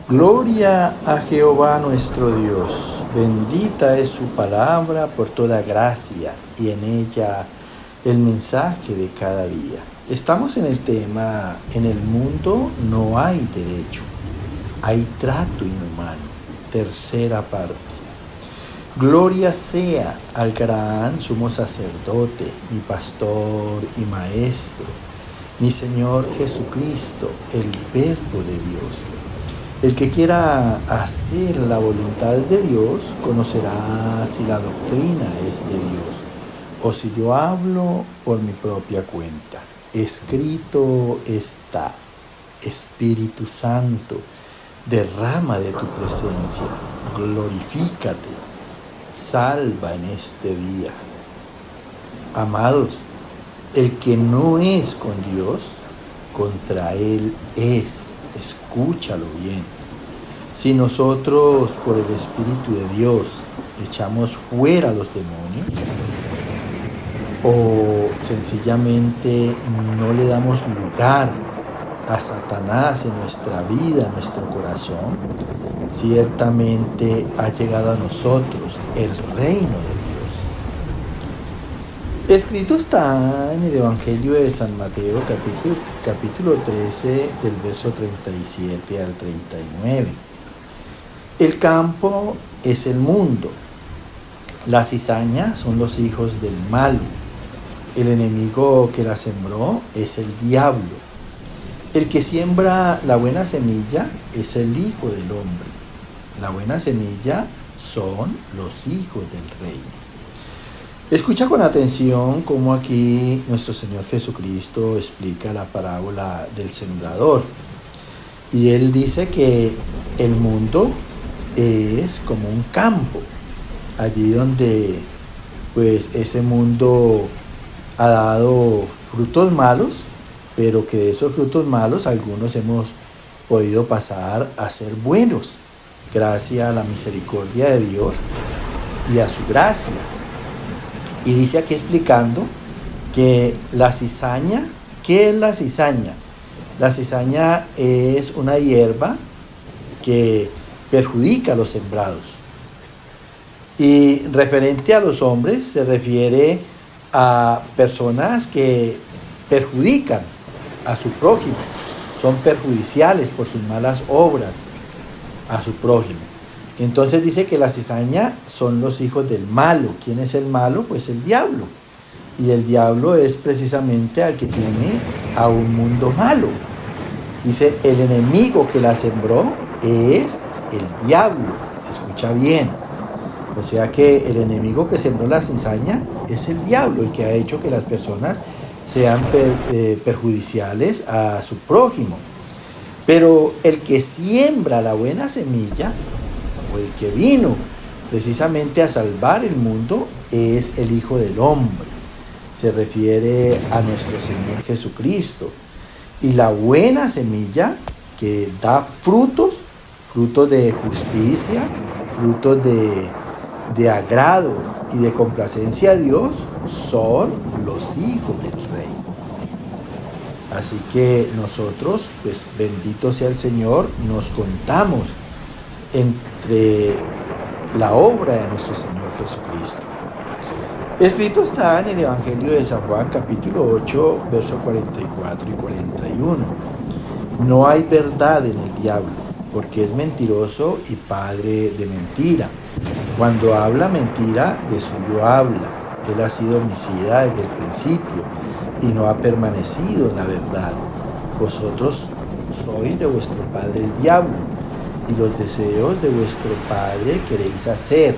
Gloria a Jehová nuestro Dios, bendita es su palabra por toda gracia y en ella el mensaje de cada día. Estamos en el tema, en el mundo no hay derecho, hay trato inhumano, tercera parte. Gloria sea al gran sumo sacerdote, mi pastor y maestro, mi Señor Jesucristo, el Verbo de Dios. El que quiera hacer la voluntad de Dios conocerá si la doctrina es de Dios o si yo hablo por mi propia cuenta. Escrito está: Espíritu Santo, derrama de tu presencia, glorifícate, salva en este día. Amados, el que no es con Dios, contra Él es. Escúchalo bien. Si nosotros por el Espíritu de Dios echamos fuera a los demonios o sencillamente no le damos lugar a Satanás en nuestra vida, en nuestro corazón, ciertamente ha llegado a nosotros el reino de Dios. Escrito está en el Evangelio de San Mateo, capítulo 13, del verso 37 al 39. El campo es el mundo. La cizaña son los hijos del mal. El enemigo que la sembró es el diablo. El que siembra la buena semilla es el Hijo del Hombre. La buena semilla son los hijos del reino. Escucha con atención cómo aquí nuestro Señor Jesucristo explica la parábola del sembrador. Y Él dice que el mundo es como un campo, allí donde pues ese mundo ha dado frutos malos, pero que de esos frutos malos algunos hemos podido pasar a ser buenos, gracias a la misericordia de Dios y a su gracia. Y dice aquí explicando que la cizaña, ¿qué es la cizaña? La cizaña es una hierba que perjudica a los sembrados. Y referente a los hombres se refiere a personas que perjudican a su prójimo, son perjudiciales por sus malas obras a su prójimo. Entonces dice que la cizaña son los hijos del malo. ¿Quién es el malo? Pues el diablo. Y el diablo es precisamente al que tiene a un mundo malo. Dice, el enemigo que la sembró es el diablo. Escucha bien. O sea que el enemigo que sembró la cizaña es el diablo, el que ha hecho que las personas sean perjudiciales a su prójimo. Pero el que siembra la buena semilla, el que vino precisamente a salvar el mundo, es el Hijo del Hombre. Se refiere a nuestro Señor Jesucristo. Y la buena semilla que da frutos de justicia, frutos de agrado y de complacencia a Dios, son los hijos del reino. Así que nosotros, pues bendito sea el Señor, nos contamos entre la obra de nuestro Señor Jesucristo. Escrito está en el Evangelio de San Juan, capítulo 8, versos 44 y 41. No hay verdad en el diablo, porque es mentiroso y padre de mentira. Cuando habla mentira, de suyo habla. Él ha sido homicida desde el principio y no ha permanecido en la verdad. Vosotros sois de vuestro padre el diablo, y los deseos de vuestro padre queréis hacer.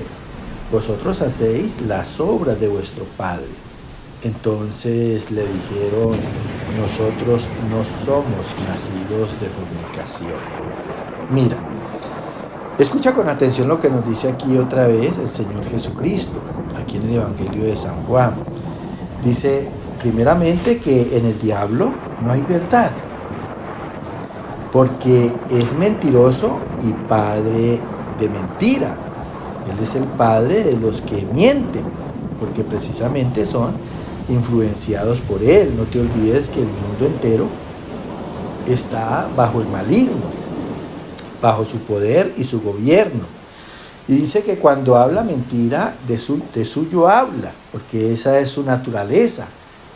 Vosotros hacéis las obras de vuestro padre. Entonces le dijeron, nosotros no somos nacidos de fornicación. Mira, escucha con atención lo que nos dice aquí otra vez el Señor Jesucristo, aquí en el Evangelio de San Juan. Dice, primeramente, que en el diablo no hay verdad, porque es mentiroso y padre de mentira. Él es el padre de los que mienten, porque precisamente son influenciados por él. No te olvides que el mundo entero está bajo el maligno. bajo su poder y su gobierno. Y dice que cuando habla mentira, de suyo habla, porque esa es su naturaleza,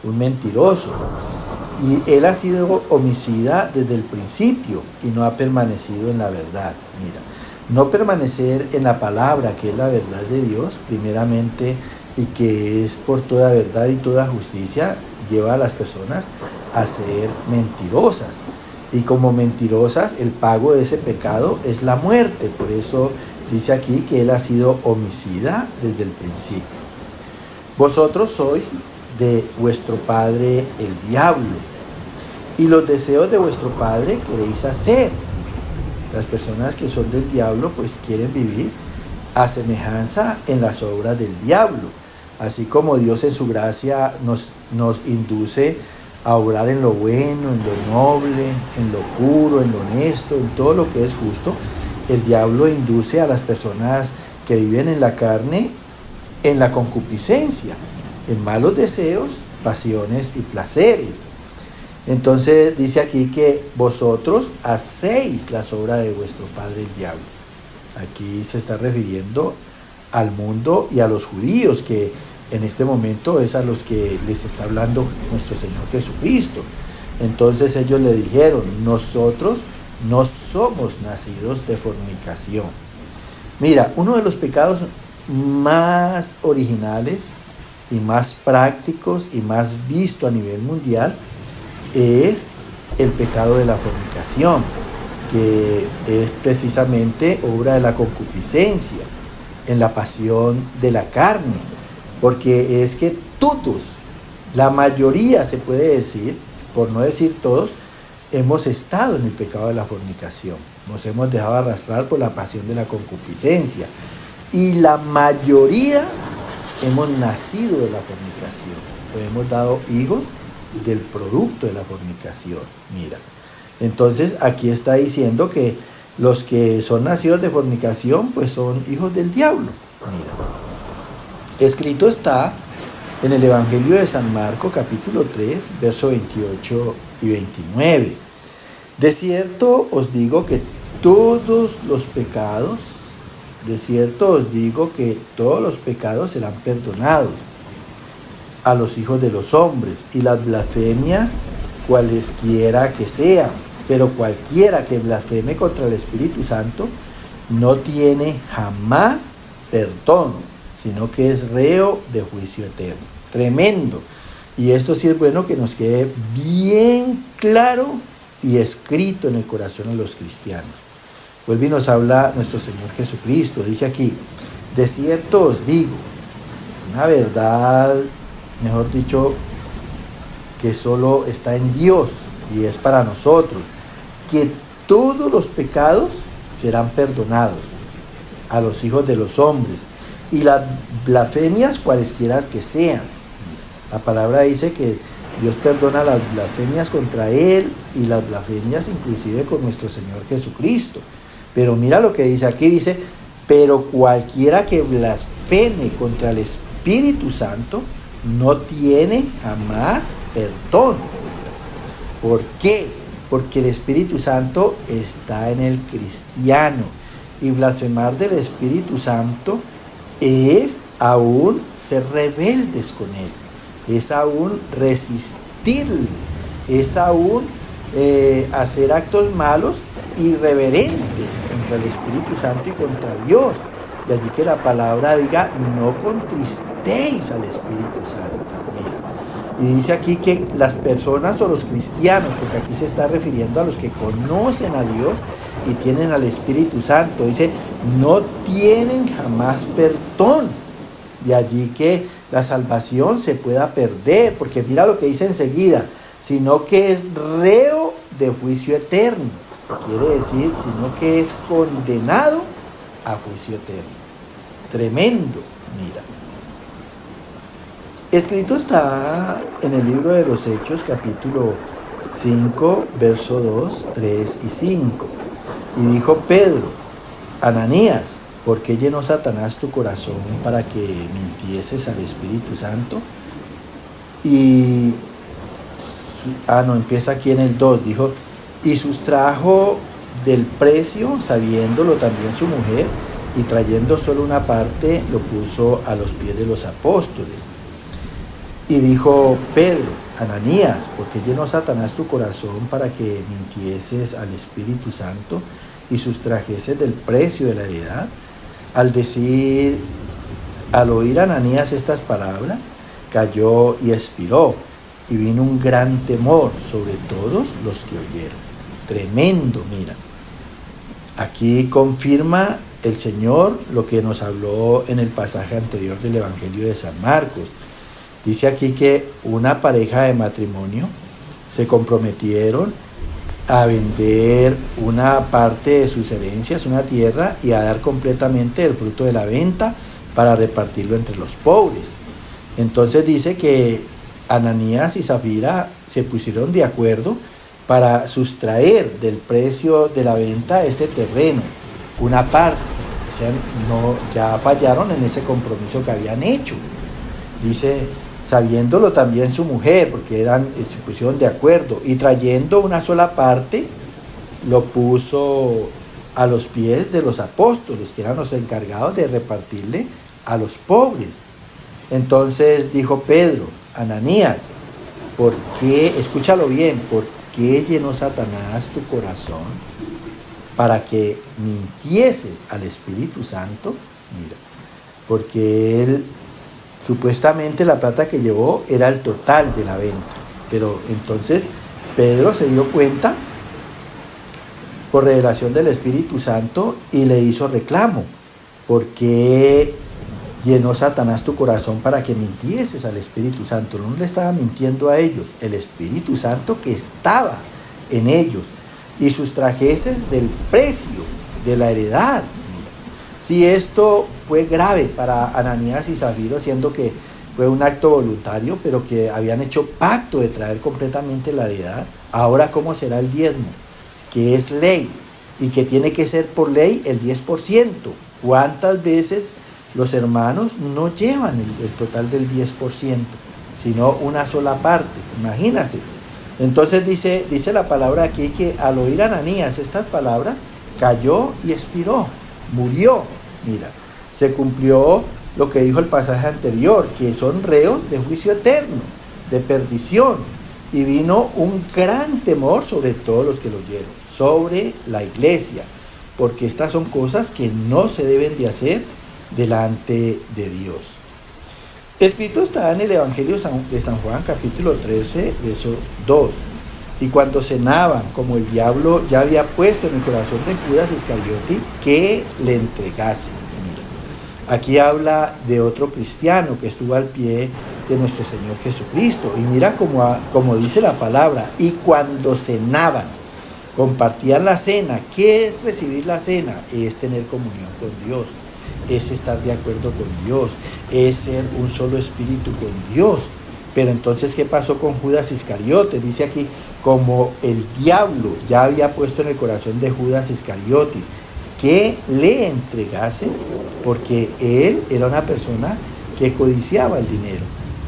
un mentiroso. Y él ha sido homicida desde el principio y no ha permanecido en la verdad. Mira, no permanecer en la palabra, que es la verdad de Dios, primeramente, y que es por toda verdad y toda justicia, lleva a las personas a ser mentirosas. Y como mentirosas, el pago de ese pecado es la muerte. Por eso dice aquí que él ha sido homicida desde el principio. Vosotros sois de vuestro padre el diablo, y los deseos de vuestro padre queréis hacer. Las personas que son del diablo pues quieren vivir a semejanza en las obras del diablo, así como Dios en su gracia nos induce a obrar en lo bueno, en lo noble, en lo puro, en lo honesto, en todo lo que es justo. El diablo induce a las personas que viven en la carne en la concupiscencia, en malos deseos, pasiones y placeres. Entonces dice aquí que vosotros hacéis las obras de vuestro padre el diablo. Aquí se está refiriendo al mundo y a los judíos, que en este momento es a los que les está hablando nuestro Señor Jesucristo. Entonces ellos le dijeron: nosotros no somos nacidos de fornicación. Mira, uno de los pecados más originales y más prácticos y más visto a nivel mundial es el pecado de la fornicación, que es precisamente obra de la concupiscencia, en la pasión de la carne, porque es que todos, la mayoría se puede decir, por no decir todos, hemos estado en el pecado de la fornicación, nos hemos dejado arrastrar por la pasión de la concupiscencia, y la mayoría hemos nacido de la fornicación, o hemos dado hijos del producto de la fornicación. Mira, entonces aquí está diciendo que los que son nacidos de fornicación pues son hijos del diablo. Mira, escrito está en el Evangelio de San Marcos capítulo 3 verso 28 y 29: de cierto os digo que todos los pecados, de cierto os digo que todos los pecados serán perdonados a los hijos de los hombres, y las blasfemias cualesquiera que sean, pero cualquiera que blasfeme contra el Espíritu Santo no tiene jamás perdón, sino que es reo de juicio eterno. Tremendo. Y esto sí es bueno que nos quede bien claro y escrito en el corazón de los cristianos. Vuelve y nos habla nuestro Señor Jesucristo. Dice aquí: de cierto os digo, una verdad, mejor dicho, que solo está en Dios y es para nosotros, que todos los pecados serán perdonados a los hijos de los hombres, y las blasfemias cualesquiera que sean. La palabra dice que Dios perdona las blasfemias contra Él y las blasfemias inclusive con nuestro Señor Jesucristo. Pero mira lo que dice aquí, dice: pero cualquiera que blasfeme contra el Espíritu Santo no tiene jamás perdón. ¿Por qué? Porque el Espíritu Santo está en el cristiano, y blasfemar del Espíritu Santo es aún ser rebeldes con Él, es aún resistirle, es aún hacer actos malos, irreverentes contra el Espíritu Santo y contra Dios. De allí que la palabra diga: no contristéis al Espíritu Santo. Mira, y dice aquí que las personas o los cristianos, porque aquí se está refiriendo a los que conocen a Dios y tienen al Espíritu Santo, dice: no tienen jamás perdón. De allí que la salvación se pueda perder, porque mira lo que dice enseguida: sino que es reo de juicio eterno. Quiere decir, sino que es condenado a juicio eterno. Tremendo. Mira, escrito está en el libro de los Hechos capítulo 5 verso 2, 3 y 5: y dijo Pedro: Ananías, ¿por qué llenó Satanás tu corazón para que mintieses al Espíritu Santo? Y empieza aquí en el 2, dijo: y sustrajo del precio, sabiéndolo también su mujer, y trayendo solo una parte, lo puso a los pies de los apóstoles. Y dijo Pedro: Ananías, ¿por qué llenó Satanás tu corazón para que mintieses al Espíritu Santo y sustrajeses del precio de la heredad? Al oír Ananías estas palabras, cayó y expiró, y vino un gran temor sobre todos los que oyeron. Tremendo, mira. Aquí confirma el Señor lo que nos habló en el pasaje anterior del Evangelio de San Marcos. Dice aquí que una pareja de matrimonio se comprometieron a vender una parte de sus herencias, una tierra, y a dar completamente el fruto de la venta para repartirlo entre los pobres. Entonces dice que Ananías y Zafira se pusieron de acuerdo para sustraer del precio de la venta este terreno, una parte. O sea, ya fallaron en ese compromiso que habían hecho. Dice, sabiéndolo también su mujer, porque se pusieron de acuerdo, y trayendo una sola parte, lo puso a los pies de los apóstoles, que eran los encargados de repartirle a los pobres. Entonces dijo Pedro: Ananías, ¿por qué, escúchalo bien, por qué llenó Satanás tu corazón para que mintieses al Espíritu Santo? Mira, porque él supuestamente la plata que llevó era el total de la venta, pero entonces Pedro se dio cuenta por revelación del Espíritu Santo y le hizo reclamo: ¿por qué llenó Satanás tu corazón para que mintieses al Espíritu Santo? No le estaba mintiendo a ellos, el Espíritu Santo que estaba en ellos, y sustrajeses del precio de la heredad. Mira, si esto fue grave para Ananías y Zafiro, siendo que fue un acto voluntario, pero que habían hecho pacto de traer completamente la heredad, ahora ¿cómo será el diezmo? Que es ley, y que tiene que ser por ley el 10%. ¿Cuántas veces los hermanos no llevan el total del 10%, sino una sola parte? Imagínate. Entonces dice la palabra aquí que al oír Ananías estas palabras, cayó y expiró, murió. Mira, se cumplió lo que dijo el pasaje anterior, que son reos de juicio eterno, de perdición. Y vino un gran temor sobre todos los que lo oyeron, sobre la iglesia, porque estas son cosas que no se deben de hacer delante de Dios. Escrito está en el Evangelio de San Juan, capítulo 13, verso 2. Y cuando cenaban, como el diablo ya había puesto en el corazón de Judas Iscariote que le entregase. Mira, aquí habla de otro cristiano que estuvo al pie de nuestro Señor Jesucristo. Y mira como dice la palabra: y cuando cenaban, compartían la cena. ¿Qué es recibir la cena? Es tener comunión con Dios, es estar de acuerdo con Dios, es ser un solo espíritu con Dios. Pero entonces, ¿qué pasó con Judas Iscariote? Dice aquí, como el diablo ya había puesto en el corazón de Judas Iscariote que le entregase, porque él era una persona que codiciaba el dinero,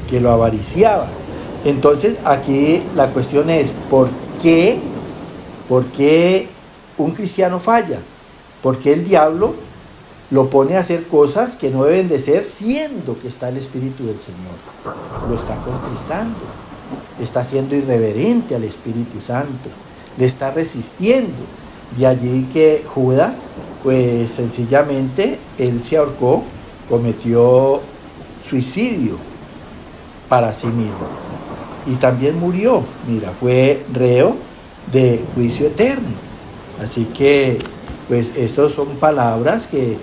que lo avariciaba. Entonces aquí la cuestión es, ¿por qué un cristiano falla? Porque el diablo lo pone a hacer cosas que no deben de ser, siendo que está el Espíritu del Señor. Lo está contristando, está siendo irreverente al Espíritu Santo, le está resistiendo. De allí que Judas, pues sencillamente, él se ahorcó, cometió suicidio para sí mismo. Y también murió, mira, fue reo de juicio eterno. Así que, pues, estas son palabras que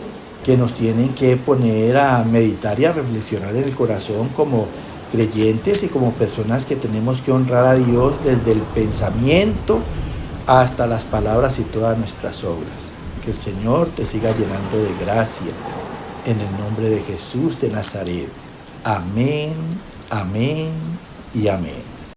nos tienen que poner a meditar y a reflexionar en el corazón como creyentes y como personas que tenemos que honrar a Dios desde el pensamiento hasta las palabras y todas nuestras obras. Que el Señor te siga llenando de gracia. En el nombre de Jesús de Nazaret. Amén, amén y amén.